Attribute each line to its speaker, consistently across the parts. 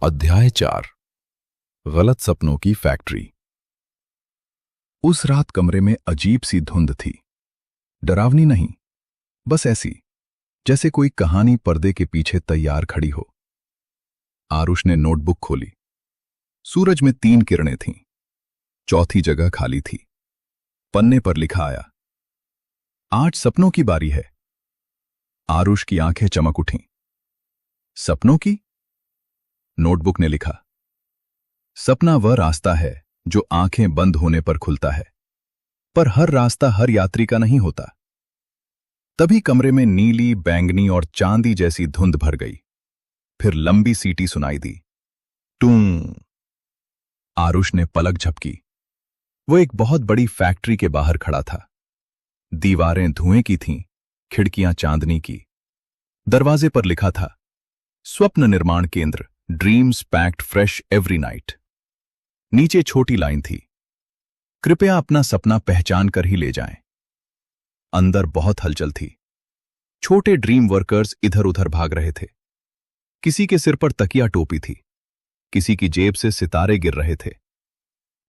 Speaker 1: अध्याय 4 गलत सपनों की फैक्ट्री। उस रात कमरे में अजीब सी धुंध थी। डरावनी नहीं, बस ऐसी जैसे कोई कहानी पर्दे के पीछे तैयार खड़ी हो। आरुष ने नोटबुक खोली। सूरज में 3 किरणें थीं। चौथी जगह खाली थी। पन्ने पर लिखा आया, आज सपनों की बारी है। आरुष की आंखें चमक उठीं। सपनों की? नोटबुक ने लिखा, सपना वह रास्ता है जो आंखें बंद होने पर खुलता है, पर हर रास्ता हर यात्री का नहीं होता। तभी कमरे में नीली, बैंगनी और चांदी जैसी धुंध भर गई। फिर लंबी सीटी सुनाई दी। टूं। आरुष ने पलक झपकी। वो एक बहुत बड़ी फैक्ट्री के बाहर खड़ा था। दीवारें धुएं की थीं, खिड़कियां चांदनी की। दरवाजे पर लिखा था, स्वप्न निर्माण केंद्र, dreams packed fresh every night. नीचे छोटी लाइन थी, कृपया अपना सपना पहचान कर ही ले जाएं। अंदर बहुत हलचल थी। छोटे ड्रीम वर्कर्स इधर उधर भाग रहे थे। किसी के सिर पर तकिया टोपी थी, किसी की जेब से सितारे गिर रहे थे।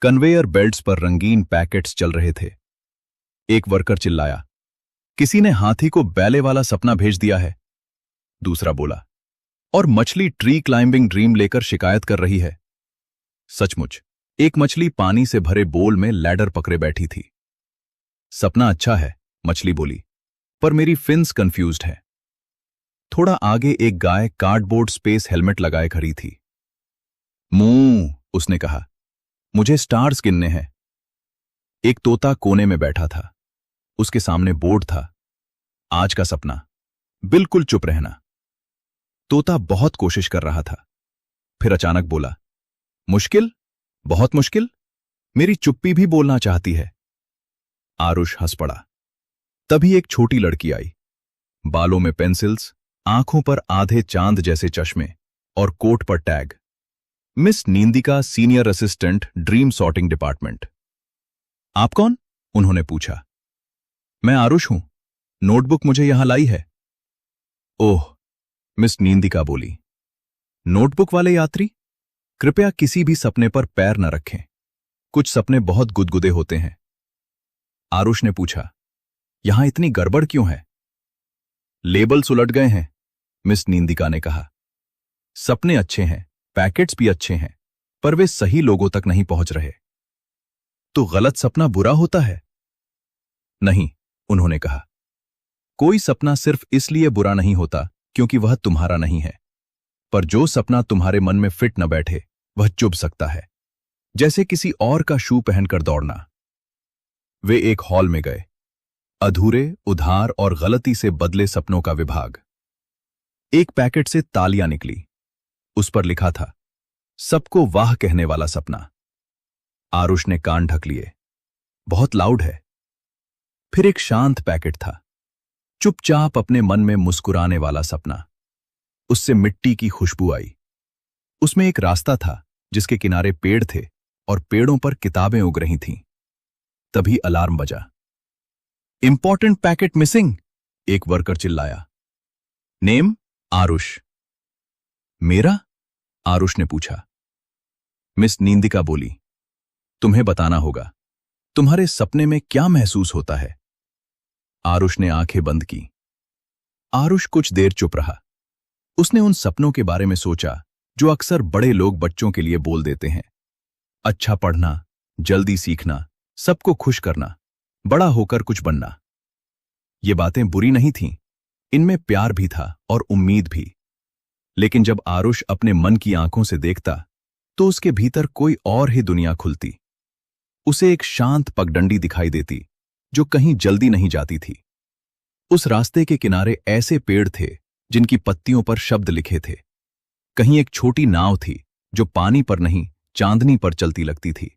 Speaker 1: कन्वेयर बेल्ट्स पर रंगीन पैकेट्स चल रहे थे। एक वर्कर चिल्लाया, किसी ने हाथी को बैले वाला सपना भेज दिया है। दूसरा बोला, और मछली ट्री क्लाइंबिंग ड्रीम लेकर शिकायत कर रही है। सचमुच एक मछली पानी से भरे बोल में लैडर पकड़े बैठी थी। सपना अच्छा है, मछली बोली, पर मेरी फिन्स कंफ्यूज्ड है। थोड़ा आगे एक गाय कार्डबोर्ड स्पेस हेलमेट लगाए खड़ी थी। मूं, उसने कहा, मुझे स्टार्स गिनने हैं। एक तोता कोने में बैठा था। उसके सामने बोर्ड था, आज का सपना, बिल्कुल चुप रहना। तोता बहुत कोशिश कर रहा था। फिर अचानक बोला, मुश्किल, बहुत मुश्किल, मेरी चुप्पी भी बोलना चाहती है। आरुष हंस पड़ा। तभी एक छोटी लड़की आई। बालों में पेंसिल्स, आंखों पर आधे चांद जैसे चश्मे और कोट पर tag, miss Nindika, senior assistant, dream sorting department. आप कौन? उन्होंने पूछा। मैं आरुष हूं, नोटबुक मुझे यहां लाई है। ओह, मिस नींदिका बोली, नोटबुक वाले यात्री, कृपया किसी भी सपने पर पैर न रखें। कुछ सपने बहुत गुदगुदे होते हैं। आरुष ने पूछा, यहां इतनी गड़बड़ क्यों है? लेबल्स उलट गए हैं, मिस नींदिका ने कहा। सपने अच्छे हैं, पैकेट्स भी अच्छे हैं, पर वे सही लोगों तक नहीं पहुंच रहे। तो गलत सपना बुरा होता है? नहीं, उन्होंने कहा। कोई सपना सिर्फ इसलिए बुरा नहीं होता क्योंकि वह तुम्हारा नहीं है, पर जो सपना तुम्हारे मन में फिट न बैठे वह चुभ सकता है, जैसे किसी और का शू पहनकर दौड़ना। वे एक हॉल में गए। अधूरे, उधार और गलती से बदले सपनों का विभाग। एक पैकेट से तालियां निकली। उस पर लिखा था, सबको वाह कहने वाला सपना। आरुष ने कान ढक लिए, बहुत लाउड है। फिर एक शांत पैकेट था, चुपचाप अपने मन में मुस्कुराने वाला सपना। उससे मिट्टी की खुशबू आई। उसमें एक रास्ता था जिसके किनारे पेड़ थे और पेड़ों पर किताबें उग रही थीं। तभी अलार्म बजा। इंपॉर्टेंट पैकेट मिसिंग, एक वर्कर चिल्लाया। नेम? आरुष। मेरा? आरुष ने पूछा। मिस नींदिका बोली, तुम्हें बताना होगा, तुम्हारे सपने में क्या महसूस होता है? आरुष ने आंखें बंद की। आरुष कुछ देर चुप रहा। उसने उन सपनों के बारे में सोचा जो अक्सर बड़े लोग बच्चों के लिए बोल देते हैं। अच्छा पढ़ना, जल्दी सीखना, सबको खुश करना, बड़ा होकर कुछ बनना। ये बातें बुरी नहीं थीं, इनमें प्यार भी था और उम्मीद भी। लेकिन जब आरुष अपने मन की आंखों से देखता तो उसके भीतर कोई और ही दुनिया खुलती। उसे एक शांत पगडंडी दिखाई देती जो कहीं जल्दी नहीं जाती थी। उस रास्ते के किनारे ऐसे पेड़ थे जिनकी पत्तियों पर शब्द लिखे थे। कहीं एक छोटी नाव थी जो पानी पर नहीं, चांदनी पर चलती लगती थी।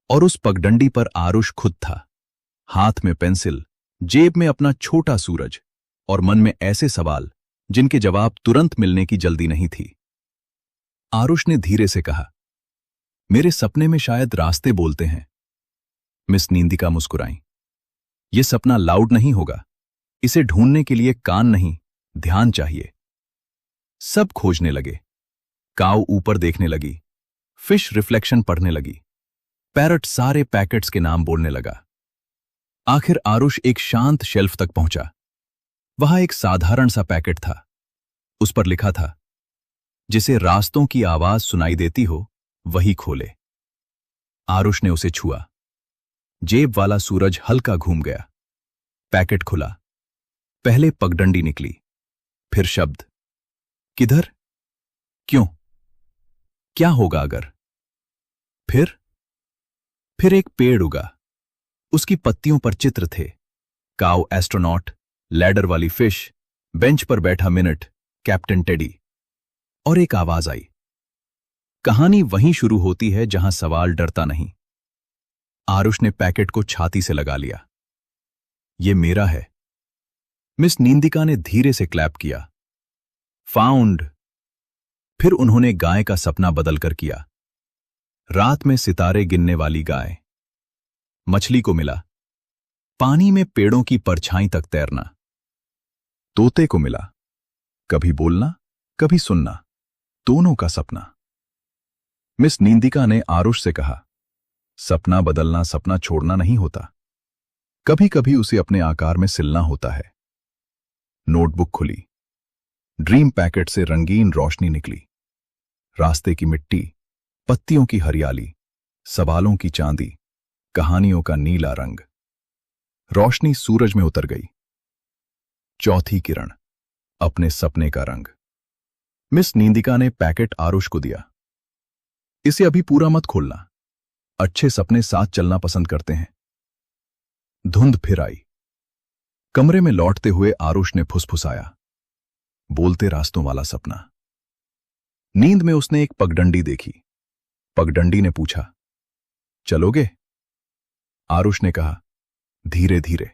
Speaker 1: और उस पगडंडी पर आरुष खुद था, हाथ में पेंसिल, जेब में अपना छोटा सूरज, और मन में ऐसे सवाल जिनके जवाब तुरंत मिलने की जल्दी नहीं थी। आरुष ने धीरे से कहा, मेरे सपने में शायद रास्ते बोलते हैं। मिस नींदिका मुस्कुराईं। यह सपना लाउड नहीं होगा, इसे ढूंढने के लिए कान नहीं, ध्यान चाहिए। सब खोजने लगे। काऊ ऊपर देखने लगी, फिश रिफ्लेक्शन पढ़ने लगी, पैरट सारे पैकेट्स के नाम बोलने लगा। आखिर आरुष एक शांत शेल्फ तक पहुंचा। वहां एक साधारण सा पैकेट था। उस पर लिखा था, जिसे रास्तों की आवाज सुनाई देती हो वही खोले। आरुष ने उसे छुआ। जेब वाला सूरज हल्का घूम गया। पैकेट खुला। पहले पगडंडी निकली, फिर शब्द, किधर, क्यों, क्या होगा अगर। फिर एक पेड़ उगा। उसकी पत्तियों पर चित्र थे, काऊ एस्ट्रोनॉट, लैडर वाली फिश, बेंच पर बैठा मिनट, कैप्टन टेडी। और एक आवाज आई, कहानी वहीं शुरू होती है जहां सवाल डरता नहीं। आरुष ने पैकेट को छाती से लगा लिया। ये मेरा है। मिस नींदिका ने धीरे से क्लैप किया। फाउंड। फिर उन्होंने गाय का सपना बदलकर किया। रात में सितारे गिनने वाली गाय। मछली को मिला, पानी में पेड़ों की परछाई तक तैरना। तोते को मिला, कभी बोलना कभी सुनना, दोनों का सपना। मिस नींदिका ने आरुष से कहा, सपना बदलना सपना छोड़ना नहीं होता, कभी कभी उसे अपने आकार में सिलना होता है। नोटबुक खुली। ड्रीम पैकेट से रंगीन रोशनी निकली। रास्ते की मिट्टी, पत्तियों की हरियाली, सवालों की चांदी, कहानियों का नीला रंग। रोशनी सूरज में उतर गई। चौथी किरण, अपने सपने का रंग। मिस नींदिका ने पैकेट आरुष को दिया। इसे अभी पूरा मत खोलना, अच्छे सपने साथ चलना पसंद करते हैं। धुंध फिर आई। कमरे में लौटते हुए आरुष ने फुसफुसाया, बोलते रास्तों वाला सपना। नींद में उसने एक पगडंडी देखी। पगडंडी ने पूछा, चलोगे? आरुष ने कहा, धीरे धीरे।